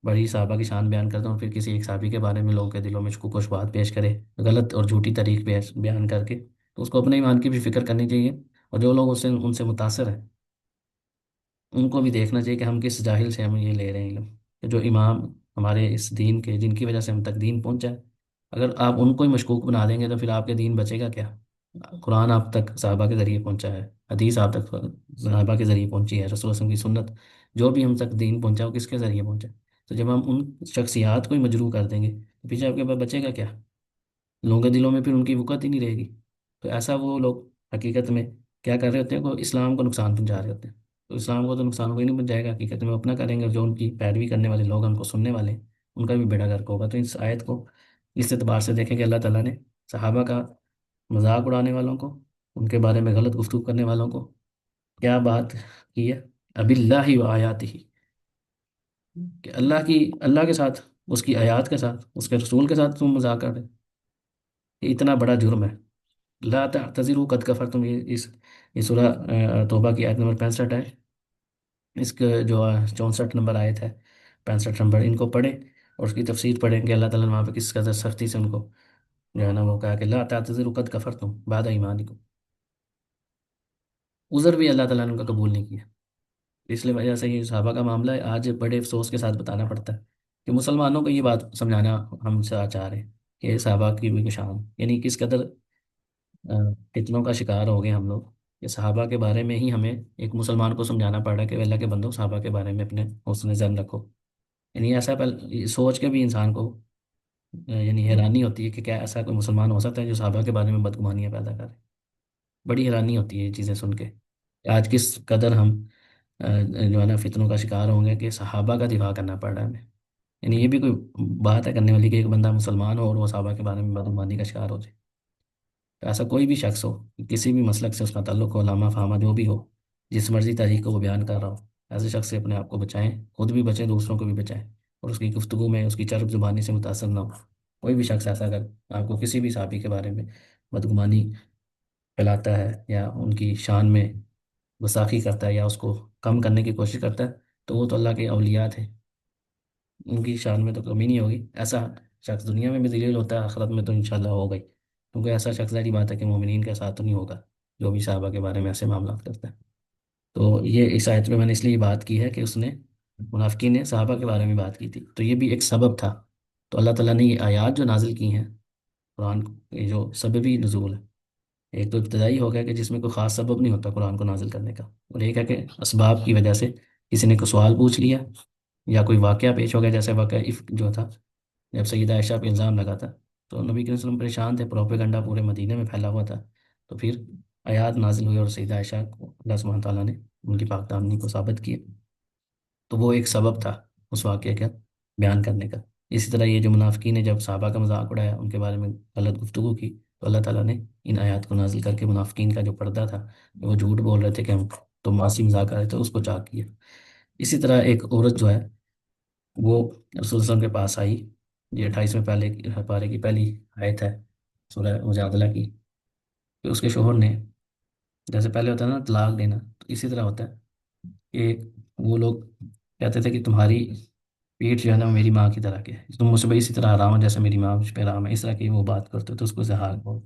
بڑی صحابہ کی شان بیان کرتا ہوں، پھر کسی ایک صحابی کے بارے میں لوگوں کے دلوں میں شکوک و شبہات پیش کرے غلط اور جھوٹی طریق بیان کر کے، تو اس کو اپنے ایمان کی بھی فکر کرنی چاہیے، اور جو لوگ ان سے متاثر ہیں ان کو بھی دیکھنا چاہیے کہ ہم کس جاہل سے ہم یہ لے رہے ہیں علم، کہ جو امام ہمارے اس دین کے جن کی وجہ سے ہم تک دین پہنچا ہے، اگر آپ ان کو ہی مشکوک بنا دیں گے تو پھر آپ کے دین بچے گا کیا؟ قرآن آپ تک صحابہ کے ذریعے پہنچا ہے، حدیث آپ تک صحابہ کے ذریعے پہنچی ہے، رسول اللہ صلی اللہ علیہ وسلم کی سنت جو بھی ہم تک دین پہنچا وہ کس کے ذریعے پہنچا؟ تو جب ہم ان شخصیات کو ہی مجروح کر دیں گے تو پیچھے آپ کے پاس بچے گا کیا؟ لوگوں کے دلوں میں پھر ان کی وقت ہی نہیں رہے گی۔ تو ایسا وہ لوگ حقیقت میں کیا کر رہے ہوتے ہیں کہ وہ اسلام کو نقصان پہنچا رہے ہوتے ہیں، تو اسلام کو تو نقصان کوئی نہیں پہنچائے گا، حقیقت میں وہ اپنا کریں گے، اور جو ان کی پیروی کرنے والے لوگ ہیں ان کو سننے والے ہیں، ان کا بھی بیڑا غرق ہوگا۔ تو اس آیت کو اس اعتبار سے دیکھیں کہ اللہ تعالیٰ نے صحابہ کا مذاق اڑانے والوں کو، ان کے بارے میں غلط گفتگو کرنے والوں کو کیا بات کی ہے؟ اب اللہ و آیات ہی، کہ اللہ کے ساتھ، اس کی آیات کے ساتھ، اس کے رسول کے ساتھ تم مذاق کر رہے ہو، یہ اتنا بڑا جرم ہے۔ لا تعتذروا قد کفرتم، یہ سورہ توبہ کی آیت نمبر 65 ہے، اس کے جو 64 نمبر آیت ہے، 65 نمبر، ان کو پڑھیں اور اس کی تفسیر پڑھیں کہ اللہ تعالیٰ نے وہاں پہ کس قدر سختی سے ان کو جو ہے نا وہ کہا کہ لا تعتذروا قد کفرتم بعد ایمانکم، عذر بھی اللہ تعالیٰ نے ان کا قبول نہیں کیا۔ اس لیے وجہ سے یہ صحابہ کا معاملہ ہے آج بڑے افسوس کے ساتھ بتانا پڑتا ہے کہ مسلمانوں کو یہ بات سمجھانا ہم سے چاہ رہے ہیں کہ صحابہ کی بھی شان، یعنی کس قدر فتنوں کا شکار ہو گئے ہم لوگ، کہ صحابہ کے بارے میں ہی ہمیں ایک مسلمان کو سمجھانا پڑ رہا ہے کہ اللہ کے بندوں صحابہ کے بارے میں اپنے حسن زن رکھو، یعنی ایسا یہ سوچ کے بھی انسان کو یعنی حیرانی ہوتی ہے کہ کیا ایسا کوئی مسلمان ہو سکتا ہے جو صحابہ کے بارے میں بدگمانیاں پیدا کرے؟ بڑی حیرانی ہوتی ہے یہ چیزیں سن کے کہ آج کس قدر ہم جو ہے نا فتنوں کا شکار ہوں گے کہ صحابہ کا دفاع کرنا پڑ رہا ہے ہمیں، یعنی یہ بھی کوئی بات ہے کرنے والی کہ ایک بندہ مسلمان ہو اور وہ صحابہ کے بارے میں بدگمانی کا شکار ہو جائے؟ تو ایسا کوئی بھی شخص ہو، کسی بھی مسلک سے اس کا تعلق ہو، علامہ فہامہ جو بھی ہو، جس مرضی تاریخ کو وہ بیان کر رہا ہو، ایسے شخص سے اپنے آپ کو بچائیں، خود بھی بچیں دوسروں کو بھی بچائیں، اور اس کی گفتگو میں اس کی چرب زبانی سے متاثر نہ ہو۔ کوئی بھی شخص ایسا اگر آپ کو کسی بھی صحابی کے بارے میں بدگمانی پھیلاتا ہے یا ان کی شان میں گستاخی کرتا ہے یا اس کو کم کرنے کی کوشش کرتا ہے، تو وہ تو اللہ کے اولیاء تھے، ان کی شان میں تو کمی نہیں ہوگی۔ ایسا شخص دنیا میں بھی ذلیل ہوتا ہے، آخرت میں تو انشاءاللہ ہوگا ہی، کیونکہ ایسا شخص ظاہری بات ہے کہ مومنین کے ساتھ تو نہیں ہوگا جو بھی صحابہ کے بارے میں ایسے معاملات کرتا ہے۔ تو یہ اس آیت میں میں نے اس لیے بات کی ہے کہ اس نے منافقین نے صحابہ کے بارے میں بات کی تھی، تو یہ بھی ایک سبب تھا۔ تو اللہ تعالیٰ نے یہ آیات جو نازل کی ہیں قرآن یہ جو سببی نزول ہے، ایک تو ابتدائی ہو گیا کہ جس میں کوئی خاص سبب نہیں ہوتا قرآن کو نازل کرنے کا، اور ایک ہے کہ اسباب کی وجہ سے کسی نے کوئی سوال پوچھ لیا یا کوئی واقعہ پیش ہو گیا، جیسے واقعہ عفق جو تھا، جب سیدہ عائشہ پہ الزام لگا تھا تو نبی کریم صلی اللہ علیہ وسلم پریشان تھے، پروپیگنڈا پورے مدینے میں پھیلا ہوا تھا، تو پھر آیات نازل ہوئی اور سیدہ عائشہ کو اللہ سبحانہ تعالیٰ نے ان کی پاک دامنی کو ثابت کیا، تو وہ ایک سبب تھا اس واقعے کا بیان کرنے کا۔ اسی طرح یہ جو منافقین نے جب صحابہ کا مذاق اڑایا، ان کے بارے میں غلط گفتگو کی، تو اللہ تعالیٰ نے ان آیات کو نازل کر کے منافقین کا جو پردہ تھا، وہ جھوٹ بول رہے تھے کہ ہم تو معاشی مذاق کر رہے تھے، اس کو چاک کیا۔ اسی طرح ایک عورت جو ہے وہ رسول اللہ صلی اللہ علیہ وسلم کے پاس آئی، یہ 28ویں پارے کی پہلی آیت ہے سورہ مجادلہ کی، کہ اس کے شوہر نے، جیسے پہلے ہوتا ہے نا طلاق دینا، تو اسی طرح ہوتا ہے کہ وہ لوگ کہتے تھے کہ تمہاری پیٹ جو ہے نا وہ میری ماں کی طرح کے ہے، تم مجھ سے اسی طرح حرام ہو جیسے میری ماں مجھ پہ حرام ہے، اس طرح کی وہ بات کرتے تو اس کو زہاق بول۔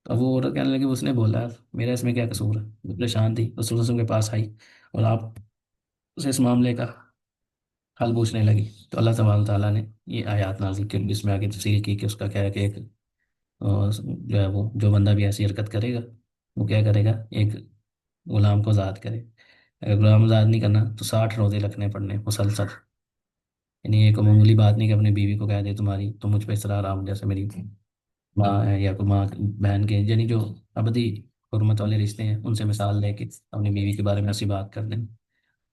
تو اب وہ عورت کہنے لگی، اس نے بولا میرا اس میں کیا قصور ہے، وہ پریشان تھی، رسول اللہ کے پاس آئی اور آپ اسے اس معاملے کا حل پوچھنے لگی، تو اللہ تبارک تعالیٰ نے یہ آیات نازل کی جس میں آگے تفصیل کی کہ اس کا کیا ہے کہ ایک جو ہے وہ جو بندہ بھی ایسی حرکت کرے گا وہ کیا کرے گا، ایک غلام کو آزاد کرے، اگر غلام آزاد نہیں کرنا تو 60 روزے رکھنے پڑنے مسلسل، یعنی ایک معمولی بات نہیں کہ اپنی بیوی کو کہہ دے تمہاری تم مجھ پہ اس طرح حرام جیسے میری ماں ہے یا کوئی ماں بہن کے، یعنی جو ابدی حرمت والے رشتے ہیں ان سے مثال لے کے اپنی بیوی کے بارے میں ایسی بات کر دیں،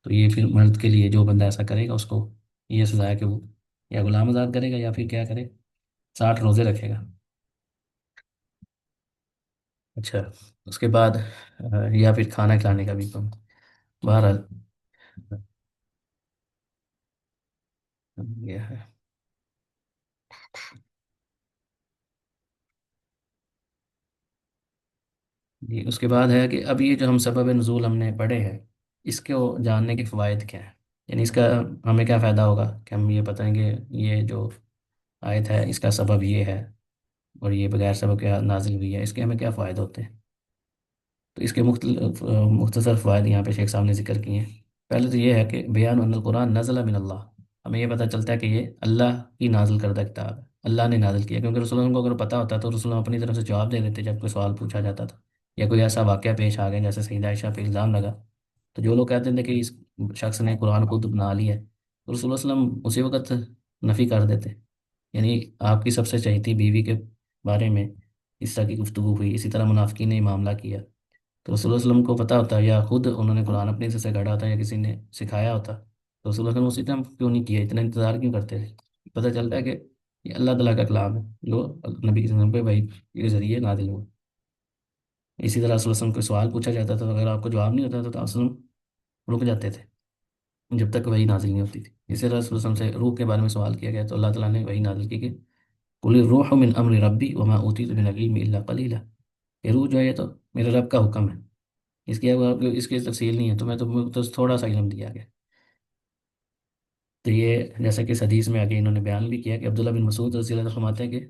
تو یہ پھر مرد کے لیے جو بندہ ایسا کرے گا اس کو یہ سزا ہے کہ وہ یا غلام آزاد کرے گا یا پھر کیا کرے، 60 روزے رکھے گا۔ اچھا، اس کے بعد یا پھر کھانا کھلانے کا بھی کم، بہرحال یہ ہے جی۔ اس کے بعد ہے کہ اب یہ جو ہم سبب نزول ہم نے پڑھے ہیں، اس کو جاننے کے فوائد کیا ہیں، یعنی اس کا ہمیں کیا فائدہ ہوگا کہ ہم یہ بتائیں گے یہ جو آیت ہے اس کا سبب یہ ہے اور یہ بغیر سبب کے نازل ہوئی ہے، اس کے ہمیں کیا فائدہ ہوتے ہیں؟ تو اس کے مختلف مختصر فوائد یہاں پہ شیخ صاحب نے ذکر کیے ہیں۔ پہلے تو یہ ہے کہ بیان ان القرآن نزل من اللہ، ہمیں یہ پتہ چلتا ہے کہ یہ اللہ کی نازل کردہ کتاب ہے، اللہ نے نازل کیا، کیونکہ رسول اللہ کو اگر پتہ ہوتا تو رسول اللہ اپنی طرف سے جواب دے دیتے جب کوئی سوال پوچھا جاتا تھا، یا کوئی ایسا واقعہ پیش آ گیا جیسے سیدہ عائشہ پہ الزام لگا، تو جو لوگ کہتے تھے کہ اس شخص نے قرآن خود بنا لیا ہے، تو رسول اللہ صلی اللہ علیہ وسلم اسی وقت نفی کر دیتے، یعنی آپ کی سب سے چہیتی بیوی کے بارے میں اس طرح کی گفتگو ہوئی، اسی طرح منافقین نے معاملہ کیا، تو رسول اللہ علیہ وسلم کو پتہ ہوتا یا خود انہوں نے قرآن اپنے سے گھڑا ہوتا یا کسی نے سکھایا ہوتا، تو رسول اللہ علیہ وسلم اسی ٹائم کیوں نہیں کیا، اتنا انتظار کیوں کرتے تھے؟ پتہ چلتا ہے کہ یہ اللہ تعالیٰ کا کلام ہے جو نبی کے وسلم پہ وحی کے ذریعے نازل ہوا۔ اسی طرح رسول اللہ علیہ وسلم کو سوال پوچھا جاتا تھا تو اگر آپ کو جواب نہیں ہوتا تو آپ وسلم رک جاتے تھے جب تک وہی نازل نہیں ہوتی تھی۔ اسی طرح رسول اللہ علیہ وسلم سے روح کے بارے میں سوال کیا گیا تو اللہ تعالیٰ نے وہی نازل کی کہ قل الروح من امر ربی وما اوتیت من العلم الا قلیلا، یہ روح جو ہے یہ تو میرے رب کا حکم ہے، اس کی اس کی تفصیل نہیں ہے، تمہیں تو تھوڑا سا علم دیا گیا۔ تو یہ جیسا کہ اس حدیث میں آگے انہوں نے بیان بھی کیا کہ عبداللہ بن مسعود رضی اللہ عنہ فرماتے ہیں کہ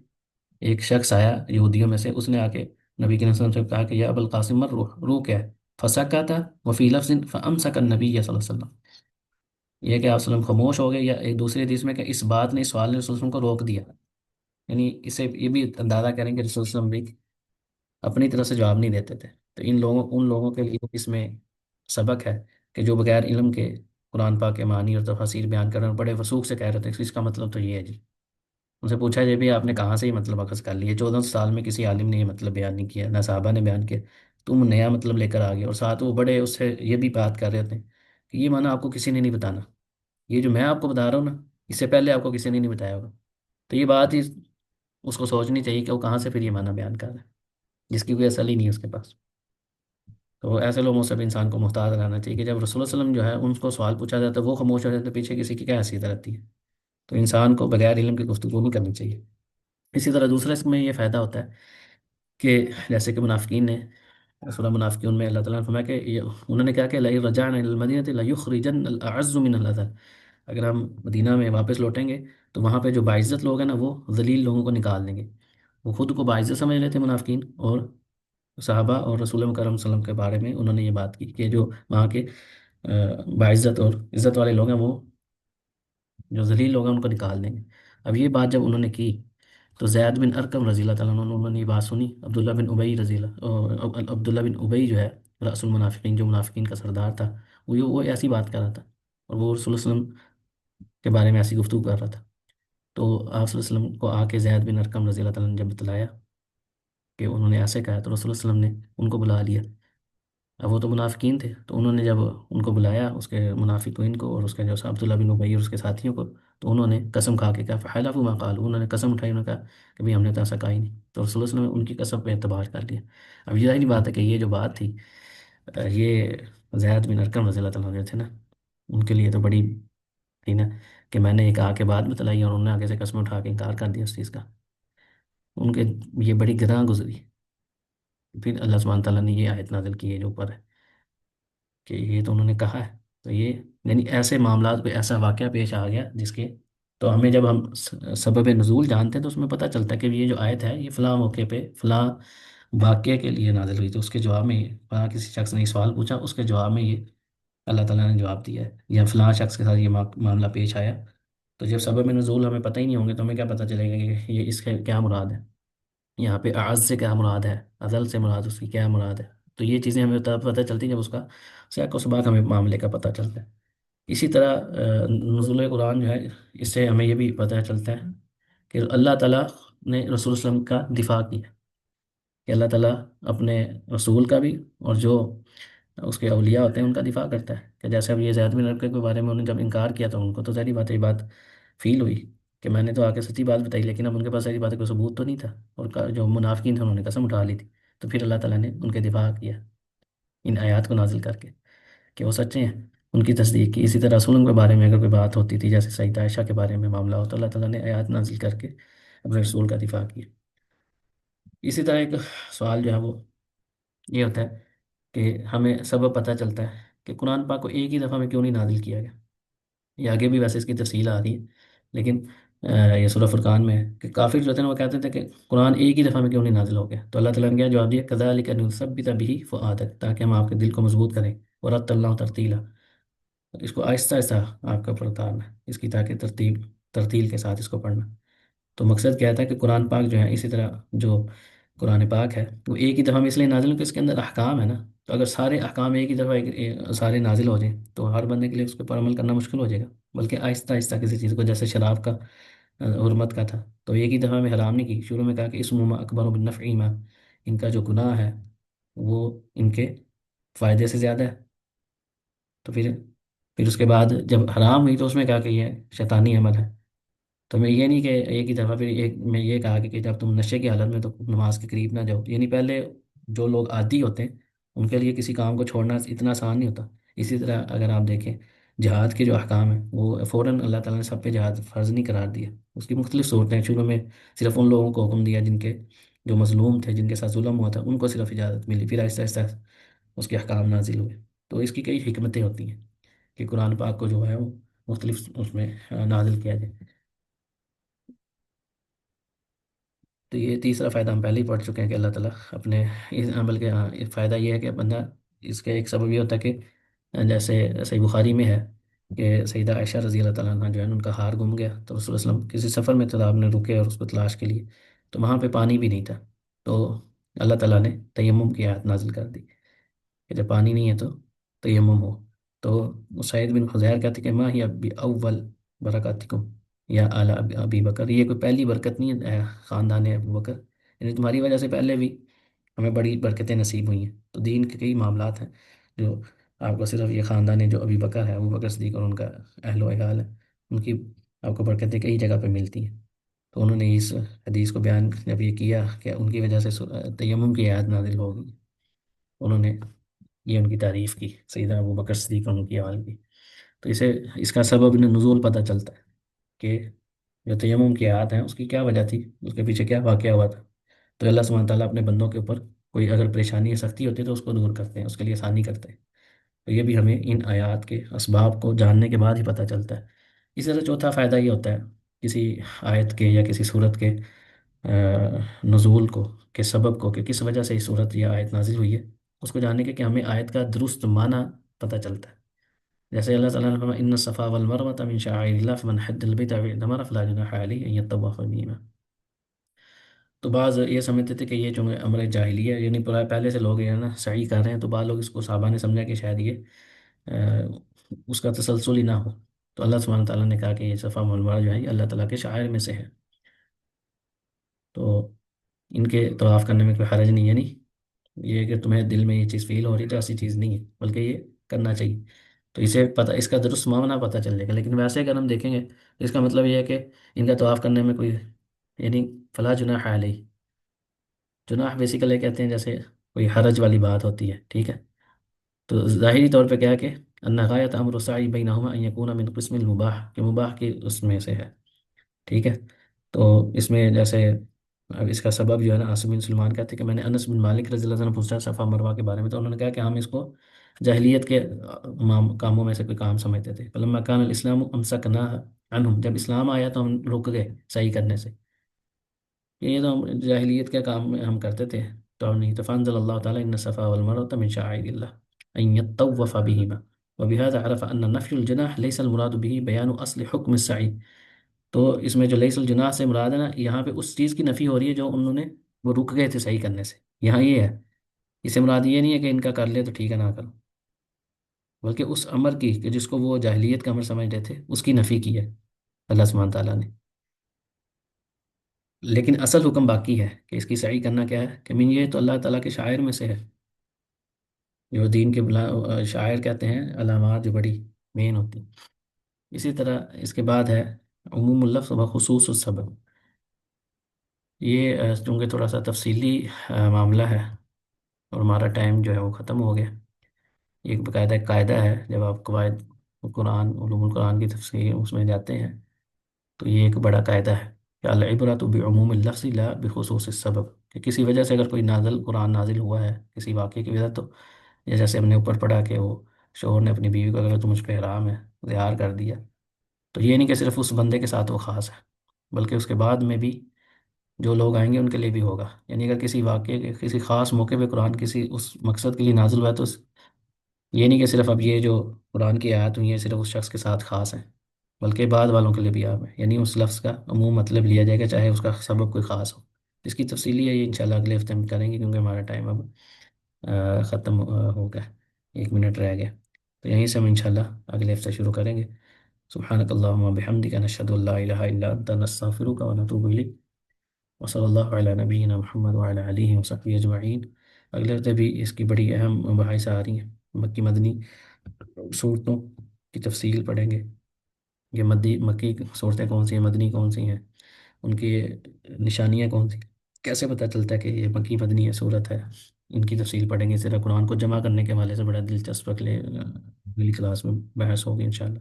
ایک شخص آیا یہودیوں میں سے، اس نے آ کے نبی کے وسلم سے کہا کہ یا ابو القاسم مر روح، روح کیا ہے؟ فسکت وفی لفظ فامسک النبی صلی اللہ علیہ وسلم، یہ کہ آپ وسلم خاموش ہو گئے، یا ایک دوسری حدیث میں کہ اس بات نے، اس سوال نے رسول اللہ کو روک دیا، یعنی اسے یہ بھی اندازہ کریں کہ رسول اللہ بھی اپنی طرف سے جواب نہیں دیتے تھے، تو ان لوگوں کے لیے اس میں سبق ہے کہ جو بغیر علم کے قرآن پاک کے معنی اور تفاسیر بیان کر رہے ہیں، بڑے وثوق سے کہہ رہے تھے اس کا مطلب تو یہ ہے جی، ان سے پوچھا جائے بھی آپ نے کہاں سے یہ مطلب اخذ کر لیا، 14 سال میں کسی عالم نے یہ مطلب بیان نہیں کیا، نہ صحابہ نے بیان کیا، تم نیا مطلب لے کر آ گئے، اور ساتھ وہ بڑے اس سے یہ بھی بات کر رہے تھے کہ یہ معنی آپ کو کسی نے نہیں بتانا، یہ جو میں آپ کو بتا رہا ہوں نا اس سے پہلے آپ کو کسی نے نہیں بتایا ہوگا، تو یہ بات ہی اس کو سوچنی چاہیے کہ وہ کہاں سے پھر یہ معنی بیان کر رہا ہے جس کی کوئی اصل ہی نہیں ہے اس کے پاس۔ تو ایسے لوگوں سے بھی انسان کو محتاط رہنا چاہیے کہ جب رسول اللہ علیہ وسلم جو ہے ان کو سوال پوچھا جاتا ہے وہ خاموش ہو جاتے ہیں، پیچھے کسی کی کیا حیثیت رہتی ہے؟ تو انسان کو بغیر علم کی گفتگو نہیں کرنی چاہیے۔ اسی طرح دوسرے اس میں یہ فائدہ ہوتا ہے کہ جیسے کہ منافقین نے سورہ منافقون میں اللہ تعالیٰ نے فرمایا کہ انہوں نے کہا کہ لئن رجعنا الی المدینہ لیخرجن الاعز من الاذل، اگر ہم مدینہ میں واپس لوٹیں گے تو وہاں پہ جو باعزت لوگ ہیں نا وہ ذلیل لوگوں کو نکال دیں گے، وہ خود کو باعزت سمجھ رہے تھے منافقین، اور صحابہ اور رسول مکرم صلی اللہ علیہ وسلم کے بارے میں انہوں نے یہ بات کی کہ جو وہاں کے باعزت اور عزت والے لوگ ہیں وہ جو ذلیل لوگ ہیں ان کو نکال دیں گے۔ اب یہ بات جب انہوں نے کی تو زید بن ارکم رضی اللہ تعالیٰ عنہ انہوں نے یہ بات سنی، عبداللہ بن ابئی رضی اللہ عبداللہ بن ابئی جو ہے رأس المنافقین، جو منافقین کا سردار تھا، وہ ایسی بات کر رہا تھا اور وہ رسول اللہ علیہ وسلم کے بارے میں ایسی گفتگو کر رہا تھا، تو آپ صلی اللہ علیہ وسلم کو آ کے زید بن ارکم رضی اللہ تعالیٰ نے جب بتلایا کہ انہوں نے ایسے کہا تو رسول اللہ علیہ وسلم نے ان کو بلا لیا، اب وہ تو منافقین تھے تو انہوں نے جب ان کو بلایا اس کے منافقین کو اور اس کے جو عبداللہ بن ابی اور اس کے ساتھیوں کو، تو انہوں نے قسم کھا کے کہا فحلفوا ما قالوا، انہوں نے قسم اٹھائی، انہوں نے کہا کہ بھئی ہم نے تو ایسا کہا ہی نہیں، تو رسول اللہ صلی اللہ علیہ وسلم نے ان کی قسم پہ اعتبار کر لیا۔ اب یہ ظاہری بات ہے کہ یہ جو بات تھی یہ زید بن ارکم رضی اللہ تعالیٰ عنہ جو تھے نا ان کے لیے تو بڑی تھی نا، کہ میں نے ایک آ کے بات بتلائی اور انہوں نے آگے سے قسم اٹھا کے انکار کر دیا اس چیز کا، ان کے یہ بڑی گراں گزری۔ پھر اللہ سبحانہ تعالیٰ نے یہ آیت نازل کی ہے جو اوپر ہے کہ یہ تو انہوں نے کہا ہے تو یہ یعنی ایسے معاملات پہ ایسا واقعہ پیش آ گیا جس کے، تو ہمیں جب ہم سبب نزول جانتے ہیں تو اس میں پتہ چلتا ہے کہ یہ جو آیت ہے یہ فلاں موقع پہ فلاں واقعے کے لیے نازل ہوئی تھی، اس کے جواب میں فلاں کسی شخص نے یہ سوال پوچھا، اس کے جواب میں یہ اللہ تعالیٰ نے جواب دیا ہے، یا فلاں شخص کے ساتھ یہ معاملہ پیش آیا۔ تو جب سبب نزول ہمیں پتہ ہی نہیں ہوں گے تو ہمیں کیا پتہ چلے گا کہ یہ اس کے کیا مراد ہے، یہاں پہ اعز سے کیا مراد ہے، ازل سے مراد اس کی کیا مراد ہے۔ تو یہ چیزیں ہمیں تب پتہ چلتی ہیں جب اس کا سیاق و سباق ہمیں معاملے کا پتہ چلتا ہے۔ اسی طرح نزول قرآن جو ہے، اس سے ہمیں یہ بھی پتہ چلتا ہے کہ اللہ تعالیٰ نے رسول اللہ علیہ وسلم کا دفاع کیا، کہ اللہ تعالیٰ اپنے رسول کا بھی اور جو اس کے اولیاء ہوتے ہیں ان کا دفاع کرتا ہے، کہ جیسے اب یہ زید بن ارقم کے بارے میں انہوں نے جب انکار کیا تو ان کو تو ظاہری بات ہے یہ بات فیل ہوئی کہ میں نے تو آ کے سچی بات بتائی، لیکن اب ان کے پاس ظاہری بات ہے کوئی ثبوت تو نہیں تھا، اور جو منافقین تھے انہوں نے قسم اٹھا لی تھی، تو پھر اللہ تعالیٰ نے ان کے دفاع کیا ان آیات کو نازل کر کے کہ وہ سچے ہیں، ان کی تصدیق کی۔ اسی طرح رسولوں کے بارے میں اگر کوئی بات ہوتی تھی جیسے سیدہ عائشہ کے بارے میں معاملہ ہو تو اللہ تعالیٰ نے آیات نازل کر کے اپنے رسول کا دفاع کیا۔ اسی طرح ایک سوال جو ہے وہ یہ ہوتا ہے کہ ہمیں سبب پتہ چلتا ہے کہ قرآن پاک کو ایک ہی دفعہ میں کیوں نہیں نازل کیا گیا۔ یہ آگے بھی ویسے اس کی تفصیل آ رہی ہے، لیکن یہ سورہ فرقان میں ہے کہ کافر جو تھے نا وہ کہتے تھے کہ قرآن ایک ہی دفعہ میں کیوں نہیں نازل ہو گیا، تو اللہ تعالیٰ نے کیا جواب دیا، کذالک نثبت بہ فؤادک، تاکہ ہم آپ کے دل کو مضبوط کریں، ورتل اللہ ترتیلا، اس کو آہستہ آہستہ آپ کا اوپر اتارنا ہے، اس کی تاکہ ترتیل کے ساتھ اس کو پڑھنا۔ تو مقصد کیا تھا کہ قرآن پاک جو ہے، اسی طرح جو قرآن پاک ہے وہ ایک ہی دفعہ میں اس لیے نازل ہو کہ اس کے اندر احکام ہے نا، تو اگر سارے احکام ایک ہی دفعہ سارے نازل ہو جائیں تو ہر بندے کے لیے اس کے اوپر عمل کرنا مشکل ہو جائے گا، بلکہ آہستہ آہستہ کسی چیز کو، جیسے شراب کا حرمت کا تھا تو ایک ہی دفعہ میں حرام نہیں کی، شروع میں کہا کہ اسمہما اکبر بالنفع، ان کا جو گناہ ہے وہ ان کے فائدے سے زیادہ ہے، تو پھر اس کے بعد جب حرام ہوئی تو اس میں کہا کہ یہ شیطانی عمل ہے۔ تو میں یہ نہیں کہ ایک ہی دفعہ پھر ایک میں یہ کہا کہ جب تم نشے کی حالت میں تو نماز کے قریب نہ جاؤ، یعنی پہلے جو لوگ عادی ہوتے ہیں ان کے لیے کسی کام کو چھوڑنا اتنا آسان نہیں ہوتا۔ اسی طرح اگر آپ دیکھیں جہاد کے جو احکام ہیں وہ فوراً اللہ تعالیٰ نے سب پہ جہاد فرض نہیں قرار دیا، اس کی مختلف صورتیں ہیں، شروع میں صرف ان لوگوں کو حکم دیا جن کے جو مظلوم تھے، جن کے ساتھ ظلم ہوا تھا، ان کو صرف اجازت ملی، پھر آہستہ آہستہ اس کے احکام نازل ہوئے۔ تو اس کی کئی حکمتیں ہوتی ہیں کہ قرآن پاک کو جو ہے وہ مختلف اس میں نازل کیا جائے۔ تو یہ تیسرا فائدہ ہم پہلے ہی پڑھ چکے ہیں کہ اللہ تعالیٰ اپنے اس عمل کے، فائدہ یہ ہے کہ بندہ، اس کا ایک سبب یہ ہوتا ہے کہ جیسے صحیح بخاری میں ہے کہ سیدہ عائشہ رضی اللہ تعالیٰ عنہ جو ہے ان کا ہار گم گیا، تو رسول اللہ علیہ وسلم کسی سفر میں تھے، آپ نے رکے اور اس کو تلاش کے لیے، تو وہاں پہ پانی بھی نہیں تھا، تو اللہ تعالیٰ نے تیمم کی آیت نازل کر دی کہ جب پانی نہیں ہے تو تیمم ہو۔ تو سعید بن خزیر کہتے کہ ماں ہی ابی اول برکاتکم یا اعلیٰ ابی بکر، یہ کوئی پہلی برکت نہیں ہے خاندان ابو بکر، یعنی تمہاری وجہ سے پہلے بھی ہمیں بڑی برکتیں نصیب ہوئی ہیں۔ تو دین کے کئی معاملات ہیں جو آپ کو صرف یہ خاندان جو ابی بکر ہے، ابو بکر صدیق اور ان کا اہل و عیال ہے، ان کی آپ کو برکتیں کئی جگہ پہ ملتی ہیں۔ تو انہوں نے اس حدیث کو بیان جب یہ کیا کہ ان کی وجہ سے تیمم کی آیت نازل ہو گئی، انہوں نے یہ ان کی تعریف کی، سیدنا ابو بکر صدیق اور ان کی آل کی۔ تو اس کا سبب نزول پتہ چلتا ہے کہ جو تیمم کی آیات ہیں اس کی کیا وجہ تھی، اس کے پیچھے کیا واقعہ ہوا تھا۔ تو اللہ سبحانہ تعالیٰ اپنے بندوں کے اوپر کوئی اگر پریشانی یا سختی ہوتی ہے تو اس کو دور کرتے ہیں، اس کے لیے آسانی کرتے ہیں۔ تو یہ بھی ہمیں ان آیات کے اسباب کو جاننے کے بعد ہی پتہ چلتا ہے۔ اسی طرح چوتھا فائدہ یہ ہوتا ہے کسی آیت کے یا کسی صورت کے نزول کو، کے سبب کو، کہ کس وجہ سے یہ صورت یا آیت نازل ہوئی ہے، اس کو جاننے کے کہ ہمیں آیت کا درست معنی پتہ چلتا ہے۔ جیسے اللہ تعالیٰ نے فرمایا ان الصفا والمروۃ من شعائر اللہ فمن حج البیت او اعتمر فلا جناح علیہ ان یطوف بہما۔ تو بعض یہ سمجھتے تھے کہ یہ جو امر جاہلیہ ہے، یعنی پہلے سے لوگ یہ نا صحیح کر رہے ہیں، تو بعض لوگ اس کو صحابہ نے سمجھا کہ شاید یہ اس کا تسلسل ہی نہ ہو، تو اللہ سبحانہ تعالیٰ نے کہا کہ یہ صفا والمروہ جو ہے یہ اللہ تعالیٰ کے شعائر میں سے ہے، تو ان کے طواف کرنے میں کوئی حرج نہیں ہے، نہیں یہ کہ تمہیں دل میں یہ چیز فیل ہو رہی تو ایسی چیز نہیں ہے، بلکہ یہ کرنا چاہیے۔ تو اسے پتہ، اس کا درست معنی پتہ چل جائے گا۔ لیکن ویسے اگر ہم دیکھیں گے تو اس کا مطلب یہ ہے کہ ان کا طواف کرنے میں کوئی، یعنی فلا جناح علیہ، جناح بیسیکلی کہتے ہیں جیسے کوئی حرج والی بات ہوتی ہے، ٹھیک ہے، تو ظاہری طور پہ کیا ہے کہ ان غایت امر السعی بینہما ان یکون من قسم المباح، کہ مباح کی اس میں سے ہے، ٹھیک ہے۔ تو اس میں جیسے اب اس کا سبب جو ہے نا، عاصم بن سلمان کہتے ہیں کہ میں نے انس بن مالک رضی اللہ عنہ پوچھا صفا مروہ کے بارے میں، تو انہوں نے کہا کہ ہم اس کو جاہلیت کے کاموں میں سے کوئی کام سمجھتے تھے. فلما کان الاسلام امسکنا عنہم، جب اسلام آیا تو ہم رک گئے صحیح کرنے سے. یہ تو ہم جاہلیت کے کام میں ہم کرتے تھے، تو اب نہیں. تو فانزل اللہ تعالیٰ ان الصفا والمروة من شعائر اللہ ان يطوف بهما وبهذا عرف ان نفي الجناح ليس المراد به بيان اصل حكم السعي. تو اس میں جو لیس الجناح سے مراد ہے نا، یہاں پہ اس چیز کی نفی ہو رہی ہے جو انہوں نے وہ رک گئے تھے صحیح کرنے سے. یہاں یہ ہے، اسے مراد یہ نہیں ہے کہ ان کا کر لے تو ٹھیک ہے نہ کرو، بلکہ اس امر کی کہ جس کو وہ جاہلیت کا امر سمجھ رہے تھے اس کی نفی کی ہے اللہ سبحانہ تعالیٰ نے. لیکن اصل حکم باقی ہے کہ اس کی صحیح کرنا کیا ہے، کہ من یہ تو اللہ تعالیٰ کے شاعر میں سے ہے، جو دین کے شاعر کہتے ہیں علامات جو بڑی مین ہوتی. اسی طرح اس کے بعد ہے عموم اللفظ و خصوص السبب. یہ چونکہ تھوڑا سا تفصیلی معاملہ ہے اور ہمارا ٹائم جو ہے وہ ختم ہو گیا. یہ ایک باقاعدہ ایک قاعدہ ہے، جب آپ قواعد قرآن علوم القرآن کی تفسیر اس میں جاتے ہیں تو یہ ایک بڑا قاعدہ ہے کہ العبرۃ بعموم اللفظ لا بخصوص السبب، کہ کسی وجہ سے اگر کوئی قرآن نازل ہوا ہے کسی واقعے کی وجہ، تو یہ جیسے ہم نے اوپر پڑھا کہ وہ شوہر نے اپنی بیوی کو اگر تو مجھ پہ حرام ہے زہار کر دیا، تو یہ نہیں کہ صرف اس بندے کے ساتھ وہ خاص ہے، بلکہ اس کے بعد میں بھی جو لوگ آئیں گے ان کے لیے بھی ہوگا. یعنی اگر کسی واقعے کے کسی خاص موقع پہ قرآن کسی اس مقصد کے لیے نازل ہوا ہے تو یہ نہیں کہ صرف اب یہ جو قرآن کی آیات ہوئی ہیں صرف اس شخص کے ساتھ خاص ہیں، بلکہ بعد والوں کے لیے بھی عام ہے. یعنی اس لفظ کا عموم مطلب لیا جائے گا چاہے اس کا سبب کوئی خاص ہو. اس کی تفصیلی ہے یہ انشاءاللہ اگلے ہفتے ہم کریں گے، کیونکہ ہمارا ٹائم اب ختم ہو گیا، 1 منٹ رہ گیا. تو یہیں سے ہم انشاءاللہ اگلے ہفتے شروع کریں گے. سبحانک اللہم و بحمدک نشہد ان لا الہ الا انت نستغفرک و نتوب الیک وصلی اللہ علی نبینا محمد وعلی آلہ وصحبہ اجمعین. اگلے ہفتے بھی اس کی بڑی اہم مباحث آ رہی ہیں. مکی مدنی صورتوں کی تفصیل پڑھیں گے، یہ مکی صورتیں کون سی ہیں، مدنی کون سی ہیں، ان کی نشانیاں کون سی، کیسے پتہ چلتا ہے کہ یہ مکی مدنی ہے صورت ہے. ان کی تفصیل پڑھیں گے. اس طرح قرآن کو جمع کرنے کے حوالے سے بڑا دلچسپ اگلی کلاس میں بحث ہوگی انشاءاللہ.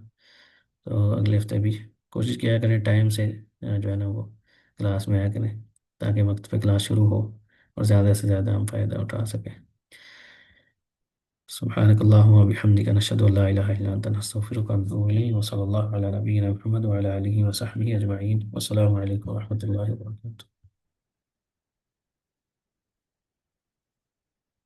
تو اگلے ہفتے بھی کوشش کیا کریں ٹائم سے جو ہے نا وہ کلاس میں آیا کریں، تاکہ وقت پہ کلاس شروع ہو اور زیادہ سے زیادہ ہم فائدہ اٹھا سکیں. سبحانك اللهم وبحمدك نشهد أن لا إله إلا أنت نستغفرك ونتوب إليك وصلى الله على نبينا محمد وعلى آله وصحبه أجمعين والسلام عليكم ورحمة الله وبركاته.